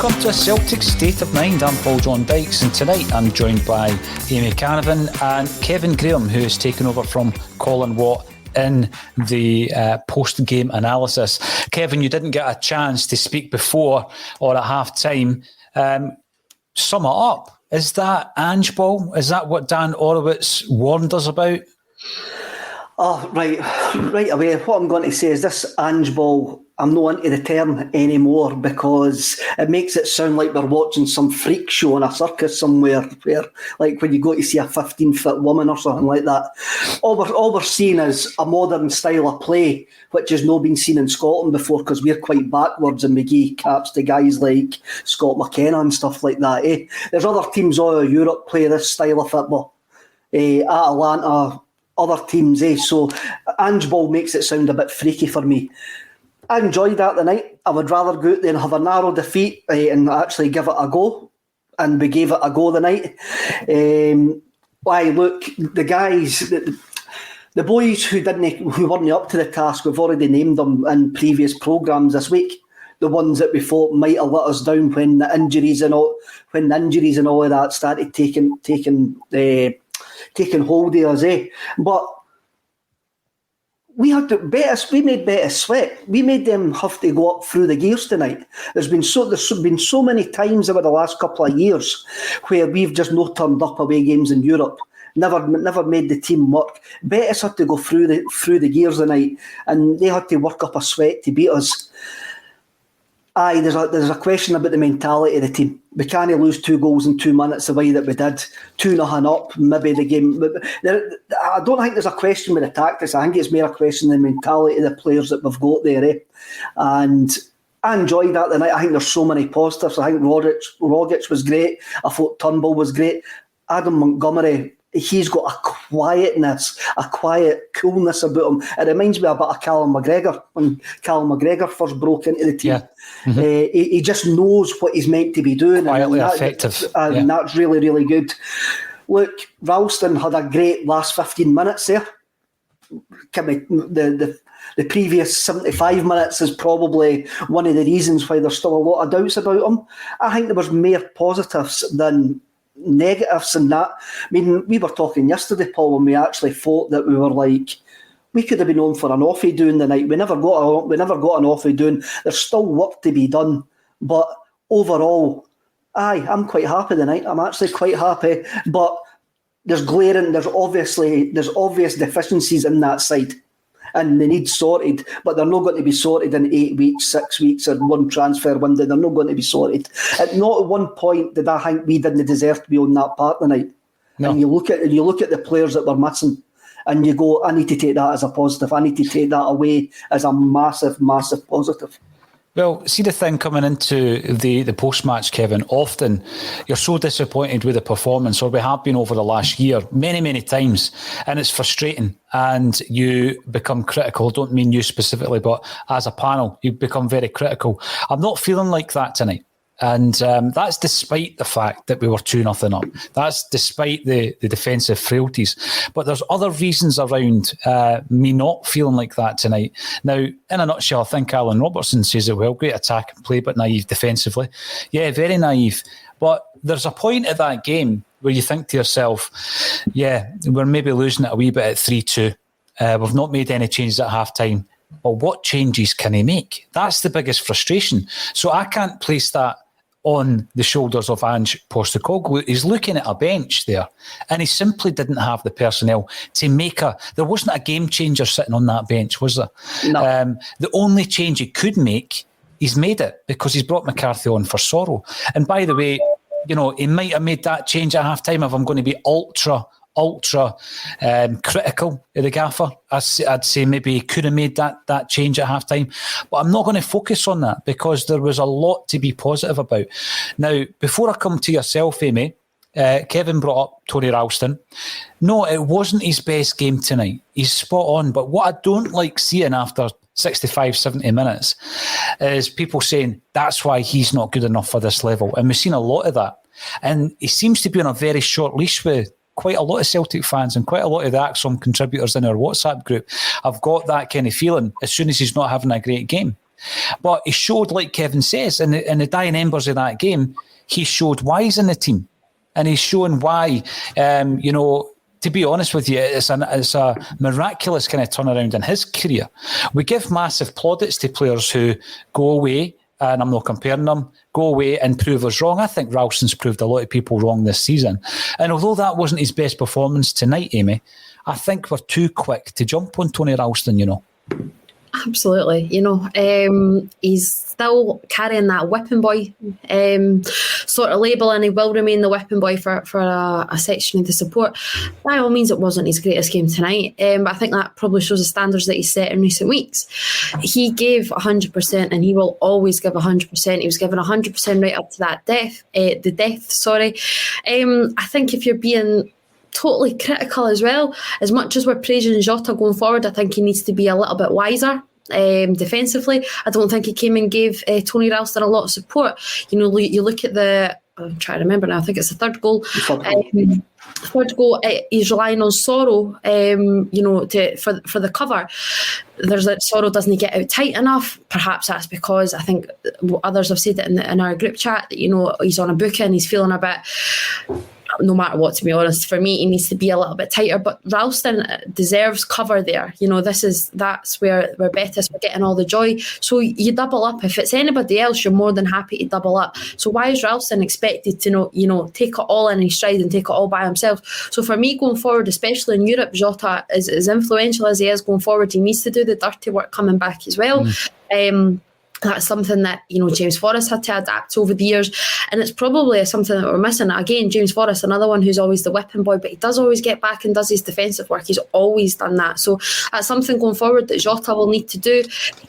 Welcome to Celtic State of Mind. I'm John Dykes, and tonight I'm joined by Amy Canavan and Kevin Graham, who has taken over from Colin Watt in the post-game analysis. Kevin, you didn't get a chance to speak before or at half-time. Sum it up. Is that Ange ball? Is that what Dan Orowitz warned us about? Oh, right away. What I'm going to say is this Ange ball, I'm not into the term anymore because it makes it sound like we're watching some freak show in a circus somewhere where, like when you go to see a 15-foot woman or something like that. All we're seeing is a modern style of play, which has not been seen in Scotland before because we're quite backwards and we give caps to guys like Scott McKenna and stuff like that. There's other teams all over Europe play this style of football. Atalanta, other teams. So Ange ball makes it sound a bit freaky for me. I enjoyed that tonight. I would rather go out there and have a narrow defeat and actually give it a go. And we gave it a go tonight. Look, the guys, the boys who weren't up to the task, we've already named them in previous programmes this week. The ones that we thought might have let us down when the injuries and all of that started taking hold of us. But we made Betis sweat. We made them have to go up through the gears tonight. There's been so many times over the last couple of years where we've just not turned up away games in Europe. Never made the team work. Betis had to go through the gears tonight, and they had to work up a sweat to beat us. There's a question about the mentality of the team. We can't lose 2 goals in 2 minutes the way that we did. 2-0 up, maybe the game. I don't think there's a question with the tactics. I think it's more a question of the mentality of the players that we've got there. And I enjoyed that tonight. I think there's so many positives. I think Rogic was great. I thought Turnbull was great. Adam Montgomery, he's got a quietness, a quiet coolness about him. It reminds me a bit of Callum McGregor when Callum McGregor first broke into the team. Yeah. Mm-hmm. He just knows what he's meant to be doing. Quietly effective. And that's really, really good. Look, Ralston had a great last 15 minutes there. The previous 75 minutes is probably one of the reasons why there's still a lot of doubts about him. I think there was more positives than negatives in that. I mean, we were talking yesterday, Paul, when we actually thought that we were like, we could have been on for an offie doing the night. We never got an offie doing. There's still work to be done, but overall, I'm quite happy tonight. I'm actually quite happy, but there's obvious deficiencies in that side. And they need sorted, but they're not going to be sorted in 8 weeks, 6 weeks, or one transfer window. They're not going to be sorted. At not one point did I think we didn't deserve to be on that part tonight. No. And you look at the players that were missing, and you go, I need to take that as a positive. I need to take that away as a massive, massive positive. Well, see the thing coming into the post-match, Kevin, often you're so disappointed with the performance, or we have been over the last year, many, many times, and it's frustrating and you become critical. I don't mean you specifically, but as a panel, you become very critical. I'm not feeling like that tonight. And that's despite the fact that we were 2-0 up. That's despite the defensive frailties. But there's other reasons around me not feeling like that tonight. Now, in a nutshell, I think Alan Robertson says it well. Great attack and play, but naive defensively. Yeah, very naive. But there's a point at that game where you think to yourself, yeah, we're maybe losing it a wee bit at 3-2. We've not made any changes at half-time. Well, what changes can he make? That's the biggest frustration. So I can't place that on the shoulders of Ange Postecoglou. He's looking at a bench there, and he simply didn't have the personnel to make there wasn't a game changer sitting on that bench, was there? No. The only change he could make, he's made it because he's brought McCarthy on for Sorrow. And by the way, he might have made that change at half-time if I'm going to be ultra critical of the gaffer. I'd say maybe he could have made that change at half-time, but I'm not going to focus on that because there was a lot to be positive about. Now, before I come to yourself, Amy, Kevin brought up Tony Ralston. No, it wasn't his best game tonight. He's spot on, but what I don't like seeing after 65, 70 minutes is people saying that's why he's not good enough for this level, and we've seen a lot of that, and he seems to be on a very short leash with quite a lot of Celtic fans and quite a lot of the ACSOM contributors in our WhatsApp group. I've got that kind of feeling as soon as he's not having a great game. But he showed, like Kevin says, in the dying embers of that game, he showed why he's in the team. And he's shown why, to be honest with you, it's a miraculous kind of turnaround in his career. We give massive plaudits to players who go away, and I'm not comparing them, go away and prove us wrong. I think Ralston's proved a lot of people wrong this season. And although that wasn't his best performance tonight, Amy, I think we're too quick to jump on Tony Ralston, Absolutely. He's still carrying that whipping boy sort of label, and he will remain the whipping boy for a section of the support. By all means, it wasn't his greatest game tonight, but I think that probably shows the standards that he's set in recent weeks. He gave 100%, and he will always give 100%. He was given 100% right up to that death. I think if you're being totally critical as well, as much as we're praising Jota going forward, I think he needs to be a little bit wiser defensively. I don't think he came and gave Tony Ralston a lot of support. You look at I'm trying to remember now, I think it's the third goal. He's relying on Sorrow, for the cover. There's that Sorrow doesn't get out tight enough. Perhaps that's because I think others have said it in our group chat that, he's on a booking, he's feeling a bit, no matter what, to be honest, for me, he needs to be a little bit tighter. But Ralston deserves cover there. That's where Betis were getting all the joy. So you double up. If it's anybody else, you're more than happy to double up. So why is Ralston expected to take it all in his stride and take it all by himself? So for me, going forward, especially in Europe, Jota is as influential as he is going forward. He needs to do the dirty work coming back as well. That's something that, James Forrest had to adapt over the years, and it's probably something that we're missing. Again, James Forrest, another one who's always the whipping boy, but he does always get back and does his defensive work. He's always done that. So that's something going forward that Jota will need to do.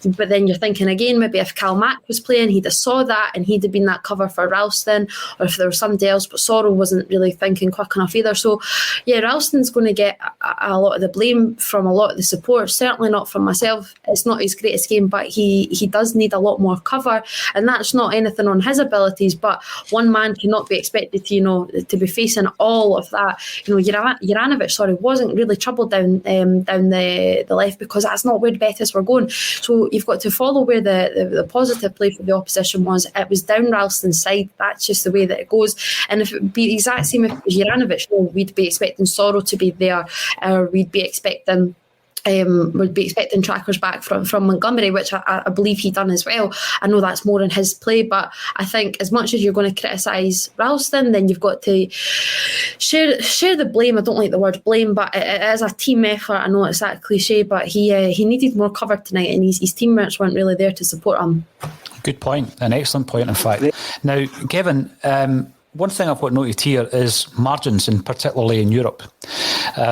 But then you're thinking again, maybe if Cal Mack was playing, he'd have saw that and he'd have been that cover for Ralston, or if there was somebody else, but Sorrow wasn't really thinking quick enough either. So yeah, Ralston's going to get a lot of the blame from a lot of the support, certainly not from myself. It's not his greatest game, but he does need a lot more cover, and that's not anything on his abilities, but one man cannot be expected to be facing all of that. Juranovic wasn't really troubled down the left, because that's not where Betis were going. So you've got to follow where the positive play for the opposition was. It was down Ralston's side. That's just the way that it goes. And if it would be the exact same if it was Juranovic, we'd be expecting Sorrow to be there, or we'd be expecting trackers back from Montgomery, which I believe he done as well. I know that's more in his play, but I think as much as you're going to criticise Ralston, then you've got to share the blame. I don't like the word blame, but it is a team effort. I know it's that cliche, but he needed more cover tonight, and his teammates weren't really there to support him. Good point, an excellent point, in fact. Now, Kevin, one thing I've got noted here is margins, and particularly in Europe,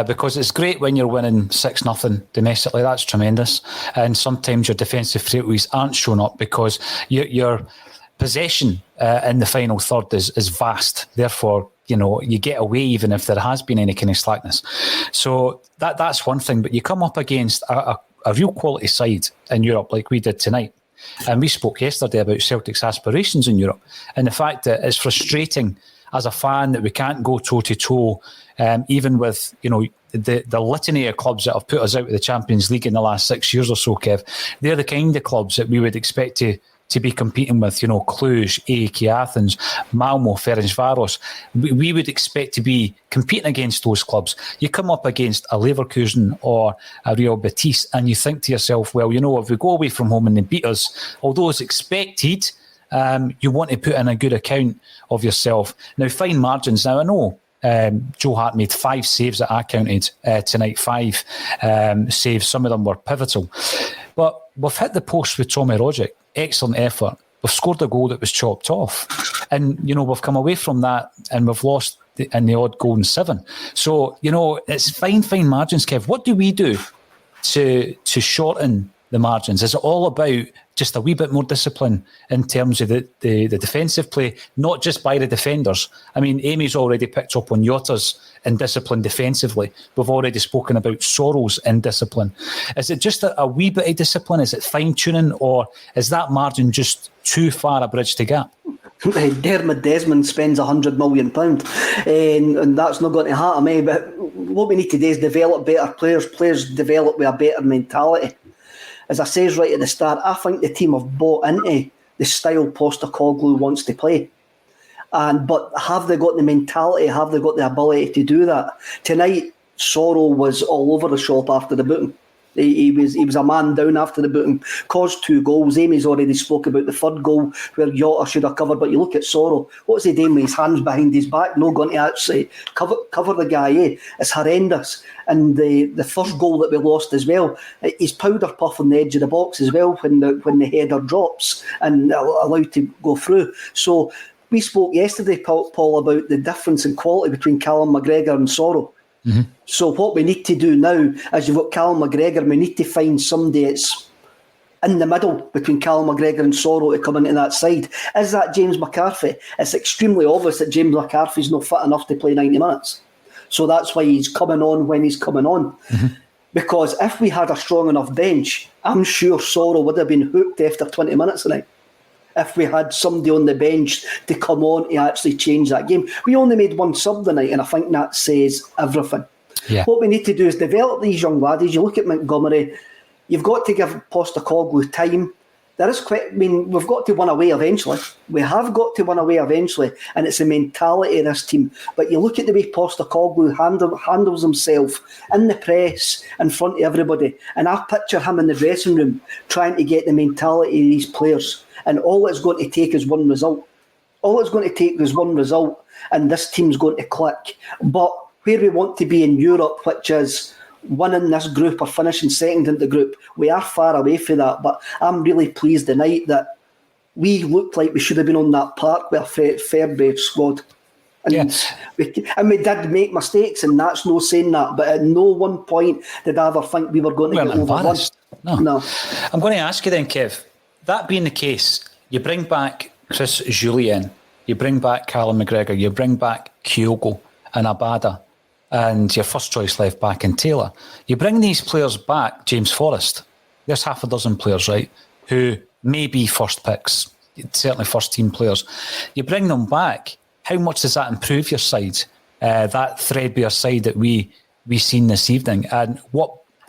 because it's great when you're winning 6-0 domestically. That's tremendous, and sometimes your defensive frailties aren't shown up because your possession in the final third is vast. Therefore, you get away even if there has been any kind of slackness. So that's one thing. But you come up against a real quality side in Europe like we did tonight. And we spoke yesterday about Celtic's aspirations in Europe, and the fact that it's frustrating as a fan that we can't go toe-to-toe, even with the litany of clubs that have put us out of the Champions League in the last 6 years or so, Kev. They're the kind of clubs that we would expect to be competing with, Cluj, AEK Athens, Malmo, Ferencváros. We would expect to be competing against those clubs. You come up against a Leverkusen or a Real Betis, and you think to yourself, well, if we go away from home and they beat us, although it's expected, you want to put in a good account of yourself. Now, fine margins. Now, I know Joe Hart made 5 saves that I counted tonight, 5 saves. Some of them were pivotal. But we've hit the post with Tommy Rogic. Excellent effort. We've scored a goal that was chopped off. And, we've come away from that and we've lost in the odd goal in 7. So, it's fine margins, Kev. What do we do to shorten the margins? Is it all about just a wee bit more discipline in terms of the defensive play, not just by the defenders? I mean, Amy's already picked up on Jota's indiscipline defensively. We've already spoken about Sorrow's indiscipline. Is it just a wee bit of discipline? Is it fine-tuning, or is that margin just too far a bridge to gap? Dermot Desmond spends £100 million, and that's not going to happen. But what we need to do is develop better players. Players develop with a better mentality. as I says right at the start, I think the team have bought into the style Postecoglou wants to play. But have they got the mentality? Have they got the ability to do that? Tonight, Sorrow was all over the shop after the booting. He was a man down after the booting, caused 2 goals. Amy's already spoke about the third goal where Yotta should have covered, but you look at Sorrow, what's he doing with his hands behind his back? No going to actually cover the guy, eh? It's horrendous. And the first goal that we lost as well, he's powder puff on the edge of the box as well when the header drops and allowed to go through. So we spoke yesterday, Paul, about the difference in quality between Callum McGregor and Sorrow. Mm-hmm. So what we need to do now, as you've got Callum McGregor, we need to find somebody that's in the middle between Callum McGregor and Sorrow to come into that side. Is that James McCarthy? It's extremely obvious that James McCarthy's not fit enough to play 90 minutes. So that's why he's coming on when he's coming on. Mm-hmm. Because if we had a strong enough bench, I'm sure Sorrow would have been hooked after 20 minutes tonight. If we had somebody on the bench to come on to actually change that game. We only made 1 sub tonight, and I think that says everything. Yeah. What we need to do is develop these young laddies. You look at Montgomery, you've got to give Postecoglou time. We've got to win away eventually. We have got to win away eventually, and it's the mentality of this team. But you look at the way Postecoglou handles himself in the press in front of everybody, and I picture him in the dressing room trying to get the mentality of these players. And all it's going to take is one result. And this team's going to click. But where we want to be in Europe, which is winning this group or finishing second in the group, we are far away from that. But I'm really pleased tonight that we looked like we should have been on that park with a Fairbairn squad. And, yes. we did make mistakes, and that's no saying that. But at no one point did I ever think we were going to get overrun. No. I'm going to ask you then, Kev. That being the case, you bring back Chris Jullien, you bring back Callum McGregor, you bring back Kyogo and Abada, and your first choice left back in Taylor. You bring these players back, James Forrest. There's half a dozen players, right, who may be first picks, certainly first team players. You bring them back. How much does that improve your side, that threadbare side that we seen this evening, and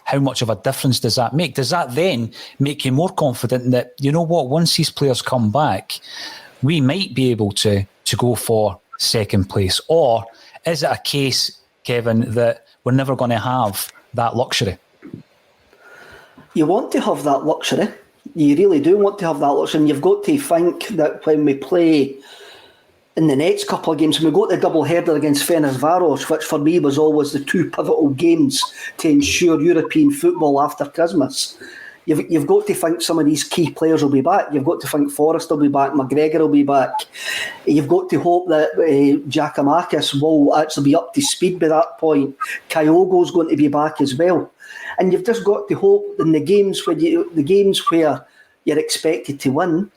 how much of a difference does that make? Does that then make you more confident that, you know what, once these players come back, we might be able to go for second place? Or is it a case, Kevin, that we're never going to have that luxury? You want to have that luxury. You really do want to have that luxury. And you've got to think that when we play in the next couple of games, when we go to the double header against Ferencváros, which for me was always the 2 pivotal games to ensure European football after Christmas, you've got to think some of these key players will be back. You've got to think Forrest will be back, McGregor will be back. You've got to hope that Giakoumakis will actually be up to speed by that point. Kyogo's going to be back as well. And you've just got to hope in the games where you're expected to win,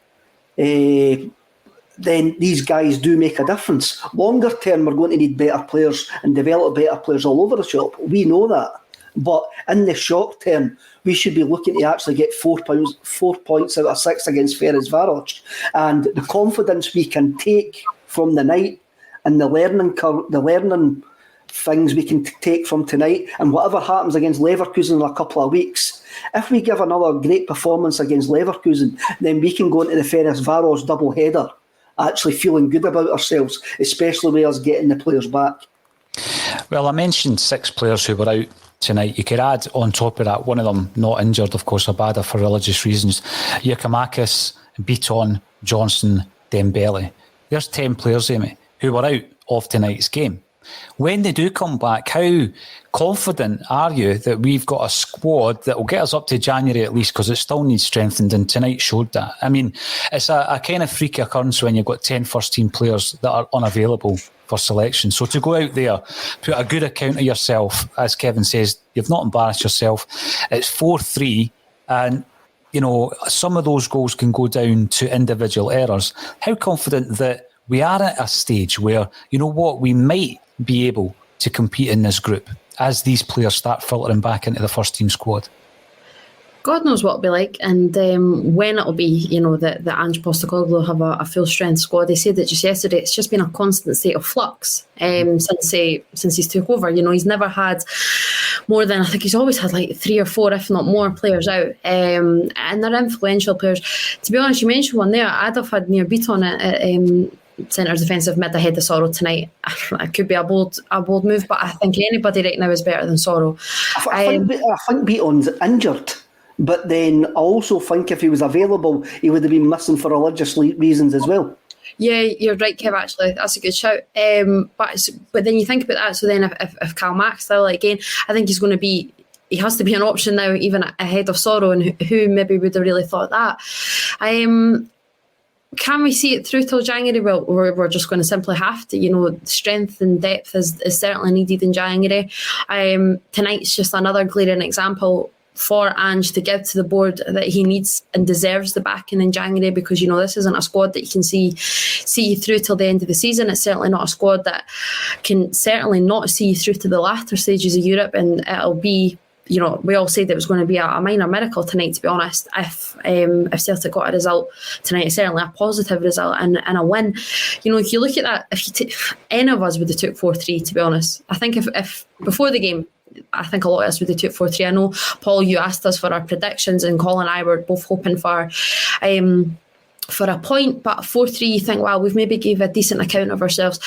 then these guys do make a difference. Longer term, we're going to need better players and develop better players all over the shop. We know that. But in the short term, we should be looking to actually get 4 points out of 6 against Ferencváros. And the confidence we can take from the night and the learning things we can take from tonight, and whatever happens against Leverkusen in a couple of weeks, if we give another great performance against Leverkusen, then we can go into the Ferencváros double header actually feeling good about ourselves, especially with us getting the players back. Well, I mentioned 6 players who were out tonight. You could add on top of that, one of them not injured, of course, Abada for religious reasons. Giakoumakis, Beaton, Johnson, Dembele. There's 10 players, Amy, who were out of tonight's game. When they do come back, how confident are you that we've got a squad that will get us up to January at least, because it still needs strengthened, and tonight showed that? I mean, it's a kind of freak occurrence when you've got 10 first-team players that are unavailable for selection. So to go out there, put a good account of yourself, as Kevin says, you've not embarrassed yourself. It's 4-3, and you know, some of those goals can go down to individual errors. How confident that we are at a stage where, you know what, we might be able to compete in this group as these players start filtering back into the first team squad? God knows what it'll be like, and when it'll be, you know, that Ange Postecoglou will have a full strength squad. They said that just yesterday. It's just been a constant state of flux since he's took over. You know, he's never had more than, I think he's always had like 3 or 4, if not more, players out, and they're influential players. To be honest, you mentioned one there. I'd have had Near Beaton at centre defensive mid ahead of Sorrow tonight. It could be a bold move, but I think anybody right now is better than Sorrow. I think Beaton's injured, but then I also think if he was available, he would have been missing for religious reasons as well. Yeah, you're right, Kev, actually. That's a good shout. But then you think about that, so then if Cal Mack's still, again, I think he's going to be, he has to be an option now, even ahead of Sorrow, and who maybe would have really thought that. Can we see it through till January? Well, we're just going to simply have to. You know, strength and depth is certainly needed in January. Tonight's just another glaring example for Ange to give to the board that he needs and deserves the backing in January, because, you know, this isn't a squad that you can see you through till the end of the season. It's certainly not a squad that can certainly not see you through to the latter stages of Europe, and it'll be, you know, we all said it was going to be a minor miracle tonight, to be honest. If Celtic got a result tonight, it's certainly a positive result and a win. You know, if you look at that, if any of us would have took 4-3, to be honest. I think if before the game, I think a lot of us would have took 4-3. I know, Paul, you asked us for our predictions, and Colin and I were both hoping for a point, but 4-3, you think, wow, we've maybe gave a decent account of ourselves.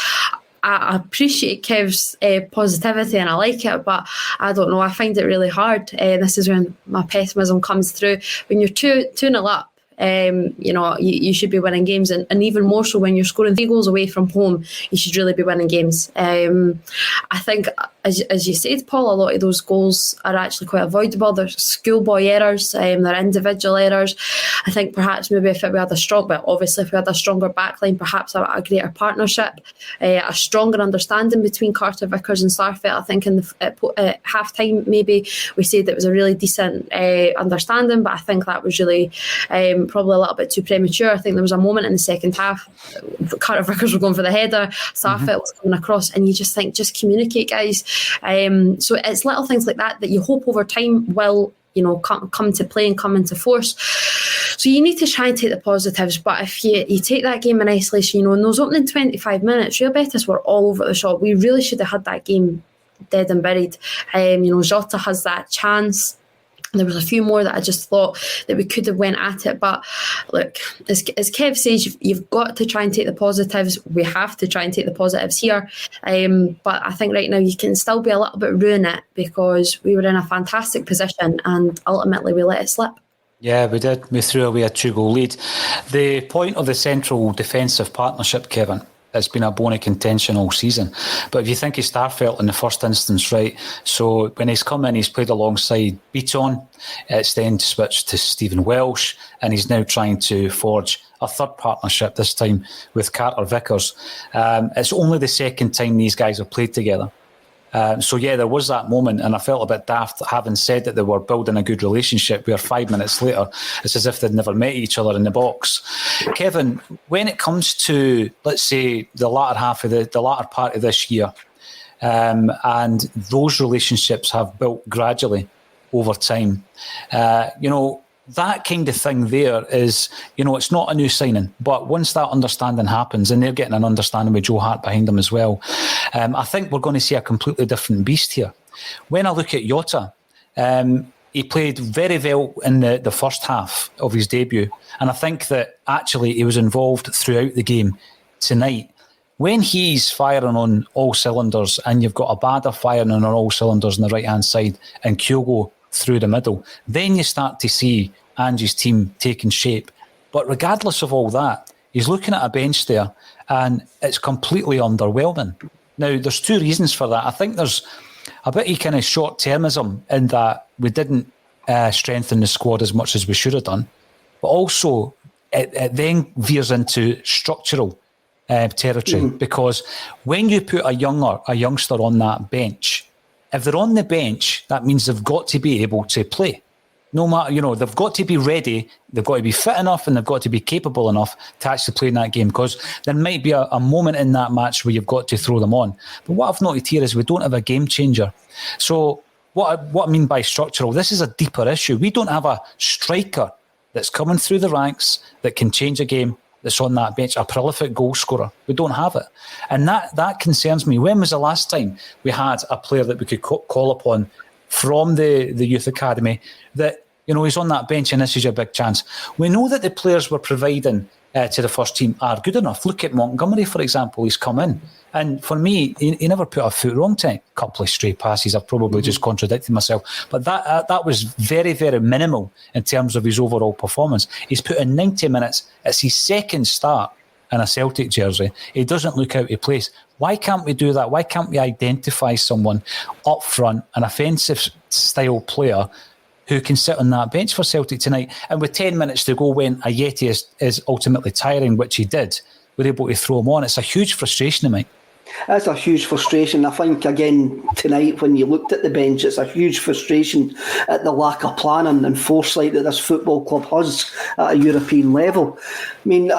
I appreciate Kev's positivity and I like it, but I don't know, I find it really hard. This is when my pessimism comes through. When you're 2-0 up, you know, you should be winning games, and even more so when you're scoring 3 goals away from home, you should really be winning games. I think, as you said, Paul, a lot of those goals are actually quite avoidable. They're schoolboy errors, they're individual errors. I think perhaps maybe if we had a stronger backline, perhaps a greater partnership, a stronger understanding between Carter Vickers and Starfelt. I think at half time maybe we said it was a really decent understanding, but I think that was really probably a little bit too premature. I think there was a moment in the second half, Carter Vickers were going for the header, Starfelt was coming across, and you just think, just communicate, guys. So it's little things like that you hope over time will, you know, come to play and come into force. So you need to try and take the positives, but if you take that game in isolation, you know, in those opening 25 minutes, Real Betis were all over the shop. We really should have had that game dead and buried. You know, Jota has that chance. There was a few more that I just thought that we could have went at it. But look, as Kev says, you've got to try and take the positives. We have to try and take the positives here. But I think right now you can still be a little bit ruining it, because we were in a fantastic position and ultimately we let it slip. Yeah, we did. We threw away a 2-goal lead. The point of the central defensive partnership, Kevin, it's been a bone of contention all season. But if you think of Starfelt in the first instance, right, so when he's come in, he's played alongside Beaton, it's then switched to Stephen Welsh, and he's now trying to forge a third partnership, this time with Carter Vickers. It's only the second time these guys have played together. So yeah, there was that moment, and I felt a bit daft having said that they were building a good relationship, where 5 minutes later it's as if they'd never met each other in the box. Kevin, when it comes to, let's say, the latter part of this year, and those relationships have built gradually over time, you know, that kind of thing there is, you know, it's not a new signing, but once that understanding happens, and they're getting an understanding with Joe Hart behind them as well, I think we're going to see a completely different beast here. When I look at Jota, he played very well in the first half of his debut, and I think that actually he was involved throughout the game tonight. When he's firing on all cylinders, and you've got Abada firing on all cylinders on the right-hand side, and Kyogo through the middle, then you start to see Ange's team taking shape. But regardless of all that, he's looking at a bench there, and it's completely underwhelming. Now, there's 2 reasons for that. I think there's a bit of kind of short-termism in that we didn't strengthen the squad as much as we should have done, but also it then veers into structural territory, because when you put a youngster on that bench, if they're on the bench, that means they've got to be able to play. No matter, you know, they've got to be ready, they've got to be fit enough, and they've got to be capable enough to actually play in that game, because there might be a moment in that match where you've got to throw them on. But what I've noted here is we don't have a game changer. So what I mean by structural, this is a deeper issue. We don't have a striker that's coming through the ranks that can change a game, that's on that bench, a prolific goal scorer. We don't have it. And that concerns me. When was the last time we had a player that we could call upon from the youth academy that, he's on that bench and this is your big chance? We know that the players we're providing to the first team are good enough. Look at Montgomery, for example. He's come in. And for me, he never put a foot wrong tonight. A couple of stray passes. I've probably just contradicted myself. But that was very, very minimal in terms of his overall performance. He's put in 90 minutes. It's his second start in a Celtic jersey. He doesn't look out of place. Why can't we do that? Why can't we identify someone up front, an offensive style player who can sit on that bench for Celtic tonight? And with 10 minutes to go, when Ajeti is ultimately tiring, which he did, we're able to throw him on. It's a huge frustration to me. It's a huge frustration. I think, again, tonight, when you looked at the bench, it's a huge frustration at the lack of planning and foresight that this football club has at a European level. I mean,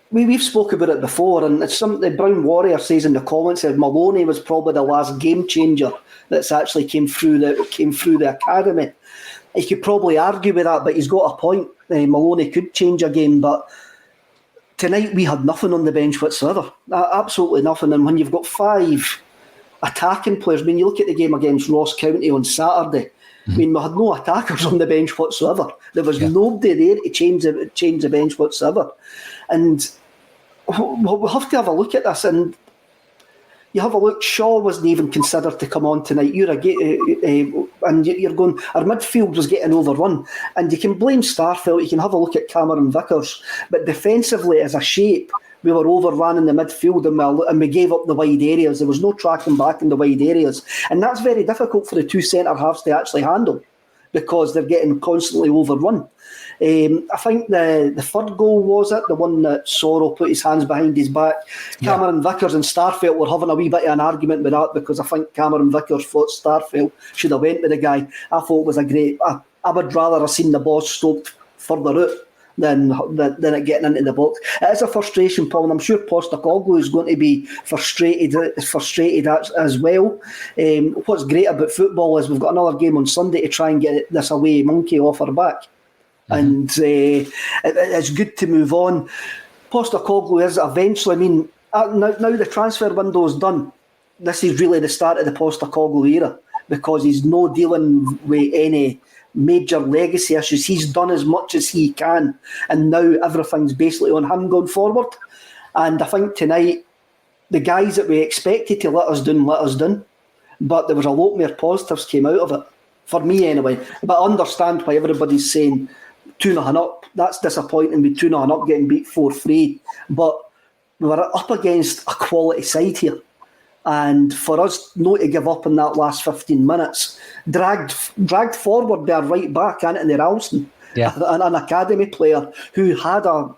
we've spoken about it before, and it's something the Brown Warrior says in the comments that Maloney was probably the last game changer that's actually came through the academy. You could probably argue with that, but he's got a point. Maloney could change a game, but tonight we had nothing on the bench whatsoever. Absolutely nothing. And when you've got 5 attacking players, I mean, you look at the game against Ross County on Saturday, I mean, we had no attackers on the bench whatsoever. There was nobody there to change the bench whatsoever. And we'll have to have a look at this. And you have a look, Shaw wasn't even considered to come on tonight. You're going, our midfield was getting overrun. And you can blame Starfelt, you can have a look at Cameron Vickers, but defensively as a shape, we were overrun in the midfield and we gave up the wide areas. There was no tracking back in the wide areas. And that's very difficult for the 2 centre-halves to actually handle because they're getting constantly overrun. I think the third goal, was it? The one that Sorrow put his hands behind his back. Yeah. Cameron Vickers and Starfelt were having a wee bit of an argument with that because I think Cameron Vickers thought Starfelt should have went with the guy. I thought it was a great... I would rather have seen the ball stoked further out than it getting into the box. It is a frustration, Paul, and I'm sure Postecoglou is going to be frustrated as well. What's great about football is we've got another game on Sunday to try and get this away monkey off our back. And it's good to move on. Postecoglou is eventually, I mean, now the transfer window is done. This is really the start of the Postecoglou era because he's no dealing with any major legacy issues. He's done as much as he can, and now everything's basically on him going forward. And I think tonight, the guys that we expected to let us down, but there was a lot more positives came out of it, for me anyway. But I understand why everybody's saying 2-0 up. That's disappointing, with 2-0 up getting beat 4-3. But we were up against a quality side here. And for us not to give up in that last 15 minutes, dragged forward by a right back, Anthony Ralston, an academy player who had a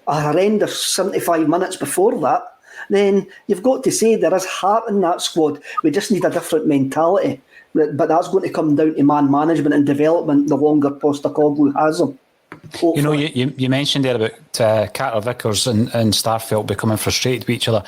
horrendous 75 minutes before that, then you've got to say there is heart in that squad. We just need a different mentality. But that's going to come down to man management and development the longer Postecoglou has them. Hopefully. You mentioned there about Carter Vickers and Starfelt becoming frustrated with each other.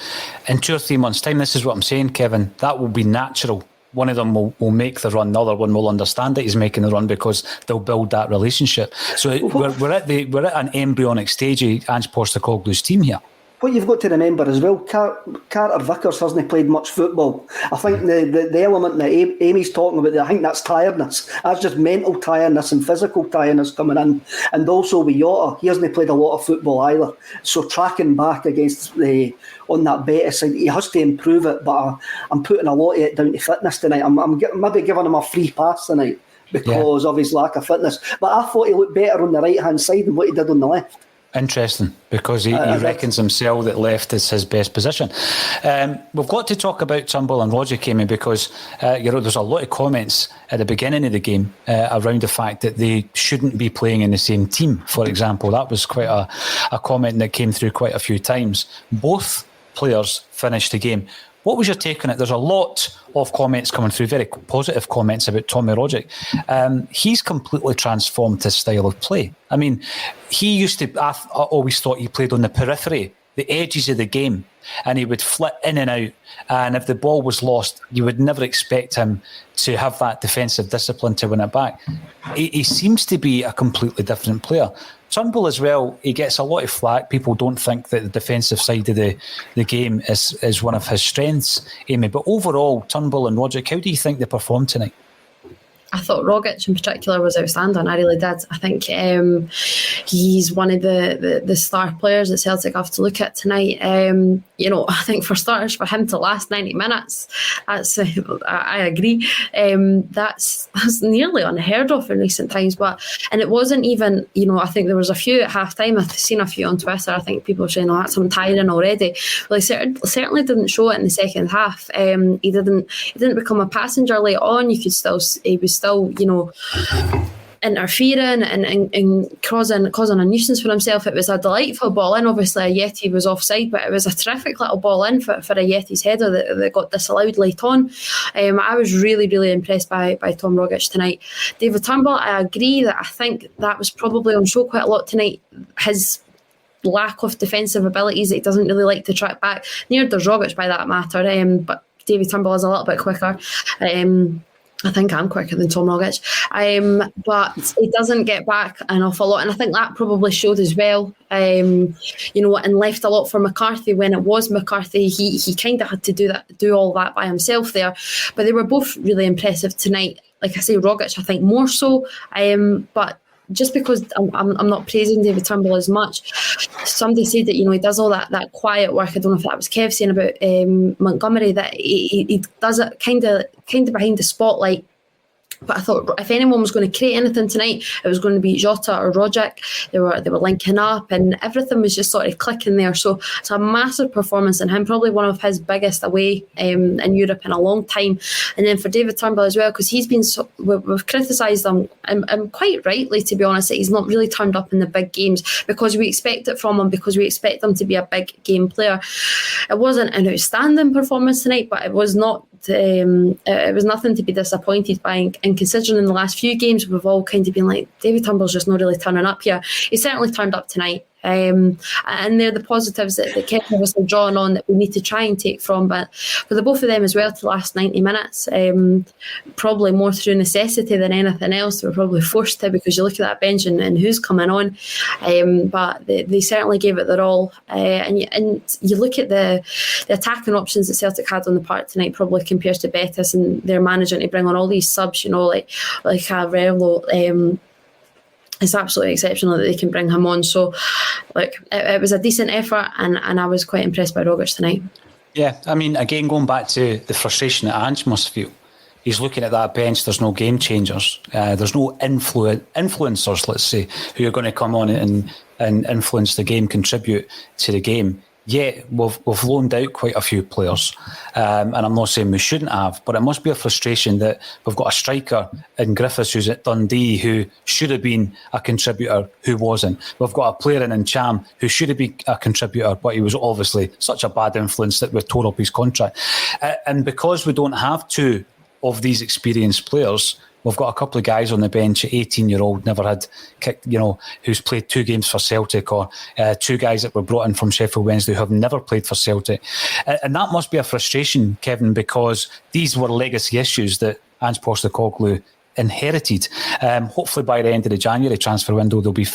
In 2 or 3 months' time, this is what I'm saying, Kevin, that will be natural. One of them will make the run, the other one will understand that he's making the run because they'll build that relationship. So we're at an embryonic stage of Ange Postecoglou's team here. What you've got to remember as well, Carter Vickers hasn't played much football. I think the element that Amy's talking about, I think that's tiredness. That's just mental tiredness and physical tiredness coming in. And also with Jota, he hasn't played a lot of football either. So tracking back against on that Betis side, he has to improve it. But I'm putting a lot of it down to fitness tonight. I'm maybe giving him a free pass tonight because of his lack of fitness. But I thought he looked better on the right-hand side than what he did on the left. Interesting, because he reckons himself that left is his best position. We've got to talk about Turnbull and Roger Camey because there's a lot of comments at the beginning of the game around the fact that they shouldn't be playing in the same team, for example. That was quite a comment that came through quite a few times. Both players finished the game. What was your take on it? There's a lot of comments coming through, very positive comments about Tommy Rogic. He's completely transformed his style of play. I mean, he used to, I always thought he played on the periphery the edges of the game, and he would flit in and out. And if the ball was lost, you would never expect him to have that defensive discipline to win it back. He seems to be a completely different player. Turnbull as well, he gets a lot of flack. People don't think that the defensive side of the game is one of his strengths, Amy. But overall, Turnbull and Rogic, how do you think they performed tonight? I thought Rogic in particular was outstanding. I really did. I think he's one of the star players that Celtic have to look at tonight. I think for starters, for him to last 90 minutes, I agree. That's nearly unheard of in recent times. And it wasn't even, I think there was a few at half time. I've seen a few on Twitter. I think people were saying, that's some tiring already. Well, he certainly didn't show it in the second half. He didn't become a passenger late on. He was still, interfering and causing a nuisance for himself. It was a delightful ball in. Obviously, Ajeti was offside, but it was a terrific little ball in for Ajeti's header that got disallowed late on. I was really, really impressed by Tom Rogic tonight. David Turnbull, I agree that I think that was probably on show quite a lot tonight. His lack of defensive abilities, he doesn't really like to track back. Neither does Rogic by that matter, but David Turnbull is a little bit quicker. I think I'm quicker than Tom Rogic, but he doesn't get back an awful lot, and I think that probably showed as well. And left a lot for McCarthy when it was McCarthy. He kind of had to do all that by himself there, but they were both really impressive tonight. Like I say, Rogic I think more so, but just because I'm not praising David Turnbull as much, somebody said that he does all that quiet work. I don't know if that was Kev saying about Montgomery, that he does it kind of behind the spotlight. But I thought if anyone was going to create anything tonight, it was going to be Jota or Rogic. They were linking up, and everything was just sort of clicking there. So it's a massive performance in him, probably one of his biggest away in Europe in a long time. And then for David Turnbull as well, because he's been we've criticised him, and quite rightly, to be honest, that he's not really turned up in the big games because we expect it from him, because we expect him to be a big game player. It wasn't an outstanding performance tonight, but it was not. It was nothing to be disappointed by, and considering in the last few games we've all kind of been like, David Turnbull's just not really turning up here. He certainly turned up tonight, and they're the positives that Kevin obviously drawn on that we need to try and take from. But for the both of them as well, to the last 90 minutes, probably more through necessity than anything else. They were probably forced to, because you look at that bench and who's coming on, but they certainly gave it their all. And you look at the attacking options that Celtic had on the park tonight, probably compared to Betis, and they're managing to bring on all these subs, like Averlo. It's absolutely exceptional that they can bring him on. So, it was a decent effort, and I was quite impressed by Rogic tonight. Yeah, I mean, again, going back to the frustration that Ange must feel. He's looking at that bench. There's no game changers. There's no influencers, let's say, who are going to come on and influence the game, contribute to the game. Yet we've loaned out quite a few players, and I'm not saying we shouldn't have, but it must be a frustration that we've got a striker in Griffiths who's at Dundee who should have been a contributor who wasn't. We've got a player in Cham who should have been a contributor, but he was obviously such a bad influence that we tore up his contract. And because we don't have two of these experienced players, we've got a couple of guys on the bench, 18-year-old, never had kicked, who's played 2 games for Celtic, or 2 guys that were brought in from Sheffield Wednesday who have never played for Celtic. And that must be a frustration, Kevin, because these were legacy issues that Ange Postecoglou inherited. Hopefully by the end of the January transfer window, there'll be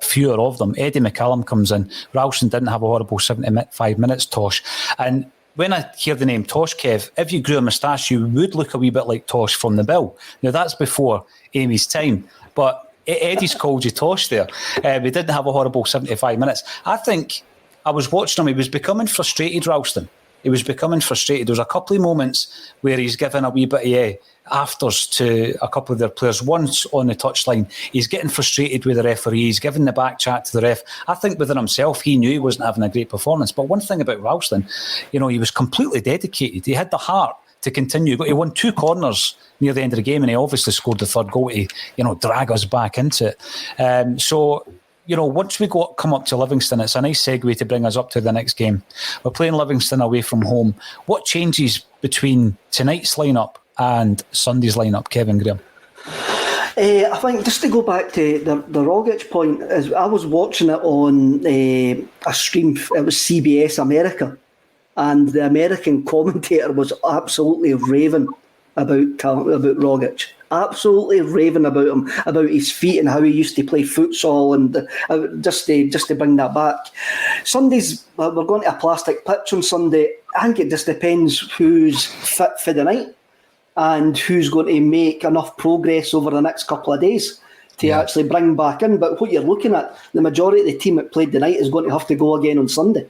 fewer of them. Eddie McCallum comes in. Ralston didn't have a horrible 75 minutes, Tosh. And when I hear the name Tosh, Kev, if you grew a moustache, you would look a wee bit like Tosh from the Bill. Now, that's before Amy's time, but Eddie's called you Tosh there. We didn't have a horrible 75 minutes. I think I was watching him. He was becoming frustrated, Ralston. He was becoming frustrated. There was a couple of moments where he's given a wee bit of afters to a couple of their players. Once on the touchline, he's getting frustrated with the referee. He's giving the back chat to the ref. I think within himself, he knew he wasn't having a great performance. But one thing about Ralston, he was completely dedicated. He had the heart to continue. He won 2 corners near the end of the game, and he obviously scored the third goal to, drag us back into it. So, once we come up to Livingston, it's a nice segue to bring us up to the next game. We're playing Livingston away from home. What changes between tonight's lineup and Sunday's lineup, Kevin Graham? I think just to go back to the Rogic point, is I was watching it on a stream. It was CBS America, and the American commentator was absolutely raving about Rogic. Absolutely raving about him, about his feet and how he used to play futsal, and just to bring that back. Sundays, we're going to a plastic pitch on Sunday. I think it just depends who's fit for the night and who's going to make enough progress over the next couple of days to actually bring back in. But what you're looking at, the majority of the team that played tonight is going to have to go again on Sunday.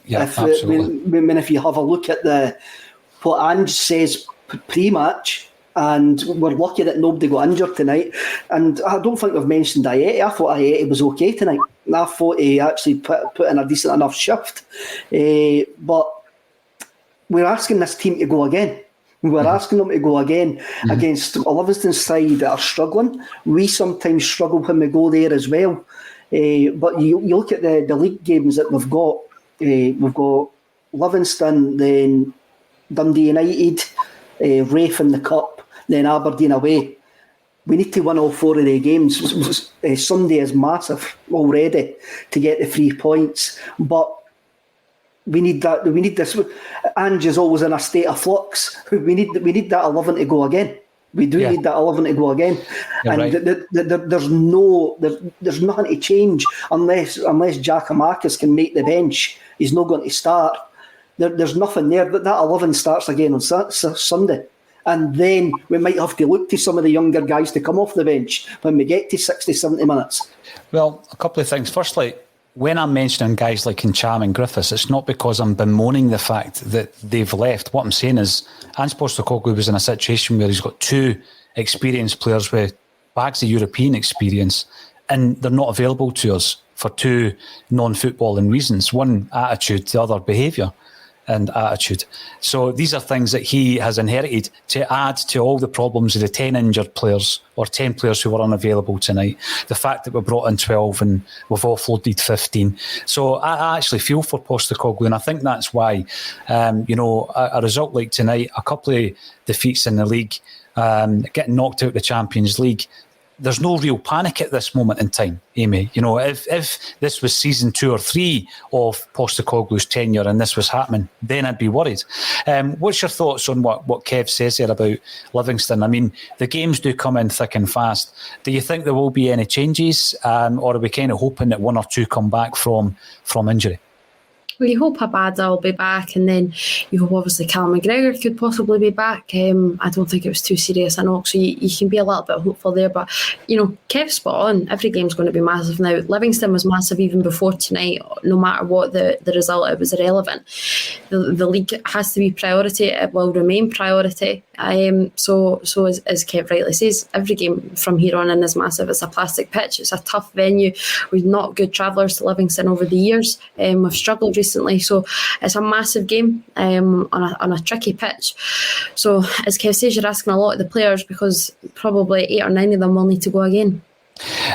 Yeah, absolutely. If you have a look at what Ange says pre-match, and we're lucky that nobody got injured tonight. And I don't think we've mentioned Ayeti. I thought Ayeti was okay tonight. And I thought he actually put in a decent enough shift. But we're asking this team to go again. We're asking them to go again against a Livingston side that are struggling. We sometimes struggle when we go there as well. But you look at the league games that we've got. We've got Livingston, then Dundee United, Rafe in the Cup, then Aberdeen away. We need to win all 4 of the games. Sunday is massive already to get the 3 points. But we need that. We need this. Ange is always in a state of flux. We need that 11 to go again. We do need that 11 to go again. You're and right. there's nothing to change unless Giakoumakis can make the bench. He's not going to start. There's nothing there. But that 11 starts again on Sunday. And then we might have to look to some of the younger guys to come off the bench when we get to 60, 70 minutes. Well, a couple of things. Firstly, when I'm mentioning guys like Ncham and Griffiths, it's not because I'm bemoaning the fact that they've left. What I'm saying is Ange Postecoglou was in a situation where he's got 2 experienced players with bags of European experience, and they're not available to us for 2 non-footballing reasons. One, attitude, the other, behaviour and attitude. So these are things that he has inherited to add to all the problems of the 10 injured players or 10 players who were unavailable tonight. The fact that we brought in 12 and we've offloaded 15. So I actually feel for Postecoglou, and I think that's why, a result like tonight, a couple of defeats in the league, getting knocked out the Champions League, there's no real panic at this moment in time, Amy. If this was season 2 or 3 of Postecoglou's tenure and this was happening, then I'd be worried. What's your thoughts on what Kev says there about Livingston? I mean, the games do come in thick and fast. Do you think there will be any changes, or are we kind of hoping that 1 or 2 come back from injury? Well, you hope Abada will be back, and then you hope obviously Callum McGregor could possibly be back. I don't think it was too serious a knock, so you can be a little bit hopeful there. But, Kev's spot on. Every game's going to be massive now. Livingston was massive even before tonight. No matter what the result, it was irrelevant. The league has to be priority. It will remain priority. So as Kev rightly says, every game from here on in is massive. It's a plastic pitch. It's a tough venue. We're not good travellers to Livingston over the years. We've struggled recently, so it's a massive game on a tricky pitch. So as Kev says, you're asking a lot of the players because probably 8 or 9 of them will need to go again.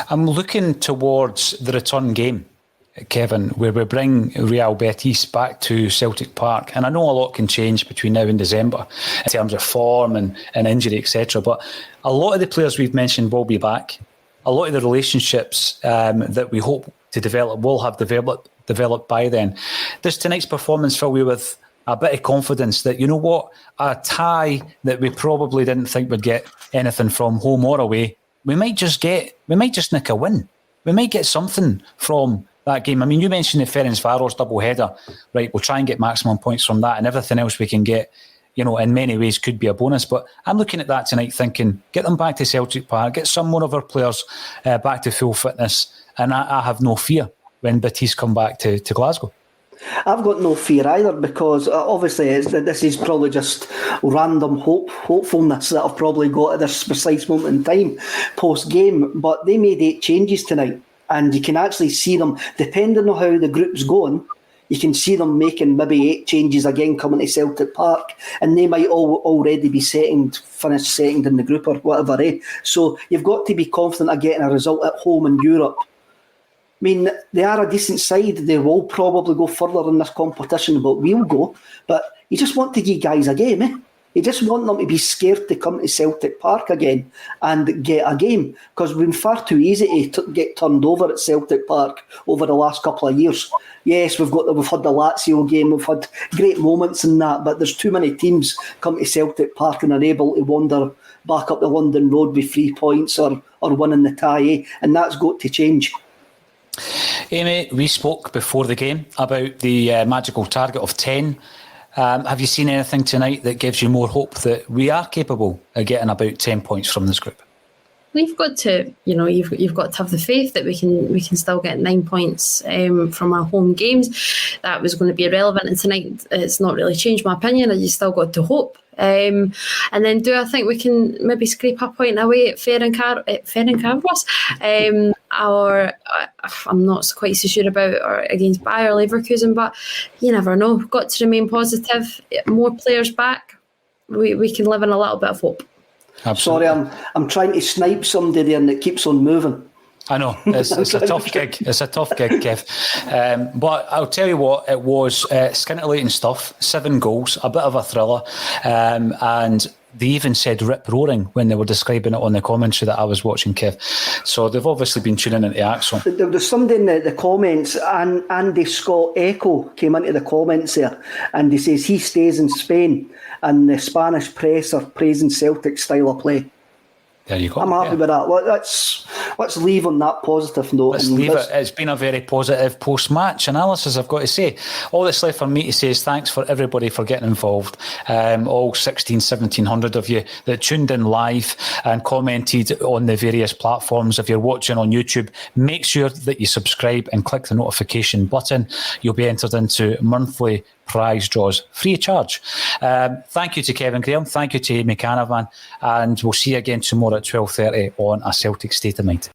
I'm looking towards the return game, Kevin, where we bring Real Betis back to Celtic Park, and I know a lot can change between now and December in terms of form and injury, etc. But a lot of the players we've mentioned will be back. A lot of the relationships that we hope to develop will have developed by then. Does tonight's performance fill you with a bit of confidence that, a tie that we probably didn't think we'd get anything from, home or away, we might just nick a win. We might get something from that game. I mean, you mentioned the Ferencváros double-header. Right, we'll try and get maximum points from that, and everything else we can get, in many ways could be a bonus. But I'm looking at that tonight thinking, get them back to Celtic Park, get some more of our players back to full fitness, and I have no fear when Betis come back to Glasgow. I've got no fear either, because obviously this is probably just random hopefulness that I've probably got at this precise moment in time post-game, but they made 8 changes tonight, and you can actually see them, depending on how the group's going, you can see them making maybe 8 changes again coming to Celtic Park, and they might already be finished second in the group or whatever. So you've got to be confident of getting a result at home in Europe. I mean, they are a decent side. They will probably go further in this competition, but we'll go. But you just want to give guys a game, You just want them to be scared to come to Celtic Park again and get a game, because we've been far too easy to get turned over at Celtic Park over the last couple of years. Yes, we've had the Lazio game, we've had great moments in that, but there's too many teams come to Celtic Park and are able to wander back up the London Road with 3 points or winning the tie, and that's got to change. Amy, we spoke before the game about the magical target of 10. Have you seen anything tonight that gives you more hope that we are capable of getting about 10 points from this group? We've got to, you've got to have the faith that we can still get 9 points from our home games. That was going to be irrelevant, and tonight it's not really changed my opinion. I just still got to hope. And then do I think we can maybe scrape a point away at Ferencváros? Or I'm not quite so sure about, or against Bayer Leverkusen, but you never know. We've got to remain positive. More players back, we can live in a little bit of hope. Absolutely. Sorry, I'm trying to snipe somebody there and it keeps on moving. I know, it's a tough gig. It's a tough gig, Kev. But I'll tell you what, it was scintillating stuff. 7 goals, a bit of a thriller. And they even said rip roaring when they were describing it on the commentary that I was watching, Kev. So they've obviously been tuning into ACSOM. There was somebody in the comments, and Andy Scott Echo came into the comments there, and he says he stays in Spain and the Spanish press are praising Celtic's style of play. There you go. I'm happy with that. Let's leave on that positive note. Let's leave it. It's been a very positive post-match analysis, I've got to say. All that's left for me to say is thanks for everybody for getting involved. All 1,700 of you that tuned in live and commented on the various platforms. If you're watching on YouTube, make sure that you subscribe and click the notification button. You'll be entered into monthly prize draws free of charge. Thank you to Kevin Graham, thank you to Amy Canavan, and we'll see you again tomorrow at 12:30 on A Celtic State of Mind.